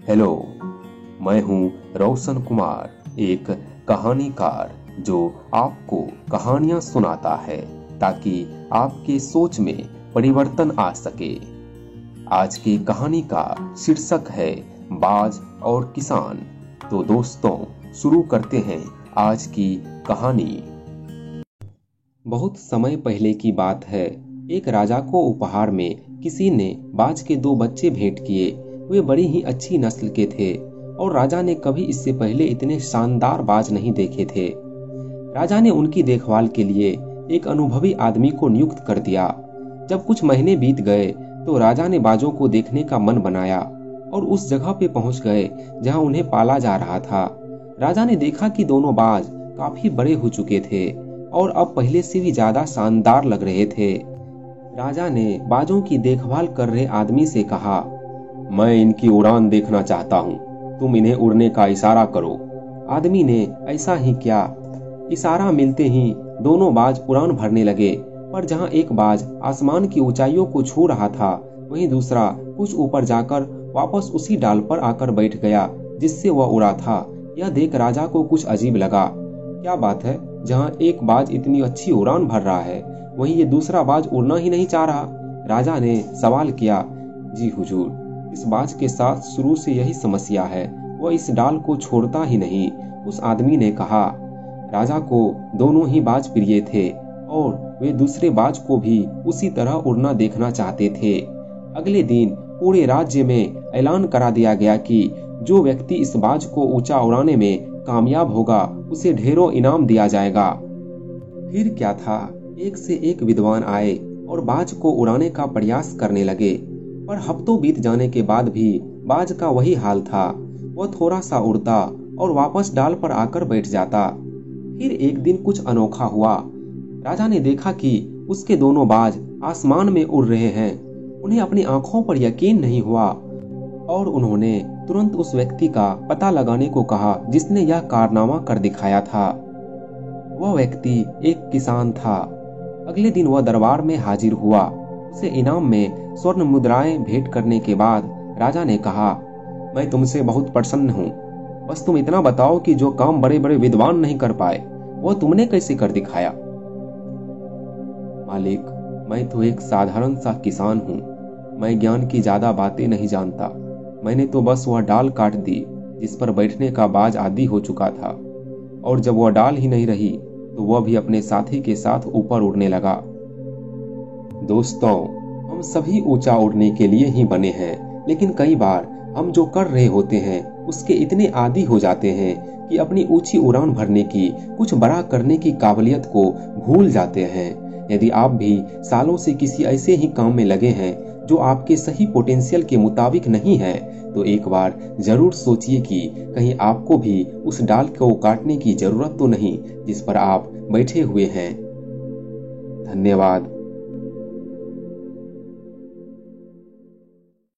Hello, मैं हूँ रोशन कुमार, एक कहानीकार जो आपको कहानियाँ सुनाता है ताकि आपके सोच में परिवर्तन आ सके। आज की कहानी का शीर्षक है बाज और किसान। तो दोस्तों, शुरू करते हैं आज की कहानी। बहुत समय पहले की बात है। एक राजा को उपहार में किसी ने बाज के 2 बच्चे भेंट किए। वे बड़ी ही अच्छी नस्ल के थे और राजा ने कभी इससे पहले इतने शानदार बाज नहीं देखे थे। राजा ने उनकी देखभाल के लिए एक अनुभवी आदमी को नियुक्त कर दिया। जब कुछ महीने बीत गए तो राजा ने बाजों को देखने का मन बनाया और उस जगह पे पहुंच गए जहां उन्हें पाला जा रहा था। राजा ने देखा कि दोनों बाज काफी बड़े हो चुके थे और अब पहले से भी ज्यादा शानदार लग रहे थे। राजा ने बाजों की देखभाल कर रहे आदमी से कहा, मैं इनकी उड़ान देखना चाहता हूँ, तुम इन्हें उड़ने का इशारा करो। आदमी ने ऐसा ही किया। इशारा मिलते ही दोनों बाज उड़ान भरने लगे, पर जहाँ एक बाज आसमान की ऊंचाइयों को छू रहा था, वहीं दूसरा कुछ ऊपर जाकर वापस उसी डाल पर आकर बैठ गया जिससे वह उड़ा था। यह देख राजा को कुछ अजीब लगा। क्या बात है, जहाँ एक बाज इतनी अच्छी उड़ान भर रहा है, वहीं ये दूसरा बाज उड़ना ही नहीं चाह रहा। राजा ने सवाल किया, जी हुजूर, इस बाज के साथ शुरू से यही समस्या है, वह इस डाल को छोड़ता ही नहीं। उस आदमी ने कहा। राजा को दोनों ही बाज प्रिय थे और वे दूसरे बाज को भी उसी तरह उड़ना देखना चाहते थे। अगले दिन पूरे राज्य में ऐलान करा दिया गया कि जो व्यक्ति इस बाज को ऊंचा उड़ाने में कामयाब होगा उसे ढेरों इनाम दिया जाएगा। फिर क्या था, एक से एक विद्वान आए और बाज को उड़ाने का प्रयास करने लगे, पर हफ्तों बीत जाने के बाद भी बाज का वही हाल था। वह थोड़ा सा उड़ता और वापस डाल पर आकर बैठ जाता। फिर एक दिन कुछ अनोखा हुआ। राजा ने देखा कि उसके दोनों बाज आसमान में उड़ रहे हैं। उन्हें अपनी आंखों पर यकीन नहीं हुआ और उन्होंने तुरंत उस व्यक्ति का पता लगाने को कहा जिसने यह कारनामा कर दिखाया था। वह व्यक्ति एक किसान था। अगले दिन वह दरबार में हाजिर हुआ। उसे इनाम में स्वर्ण मुद्राएं भेंट करने के बाद राजा ने कहा, मैं तुमसे बहुत प्रसन्न हूँ। बस तुम इतना बताओ कि जो काम बड़े बड़े विद्वान नहीं कर पाए, वह तुमने कैसे कर दिखाया। मालिक, मैं तो एक साधारण सा किसान हूँ। मैं ज्ञान की ज्यादा बातें नहीं जानता। मैंने तो बस वह डाल काट दी जिस पर बैठने का बाज आदी हो चुका था, और जब वह डाल ही नहीं रही तो वह भी अपने साथी के साथ ऊपर उड़ने लगा। दोस्तों, हम सभी ऊंचा उड़ने के लिए ही बने हैं, लेकिन कई बार हम जो कर रहे होते हैं उसके इतने आदी हो जाते हैं कि अपनी ऊंची उड़ान भरने की, कुछ बड़ा करने की काबिलियत को भूल जाते हैं। यदि आप भी सालों से किसी ऐसे ही काम में लगे हैं जो आपके सही पोटेंशियल के मुताबिक नहीं है, तो एक बार जरूर सोचिए कि कहीं आपको भी उस डाल को काटने की जरूरत तो नहीं जिस पर आप बैठे हुए हैं। धन्यवाद।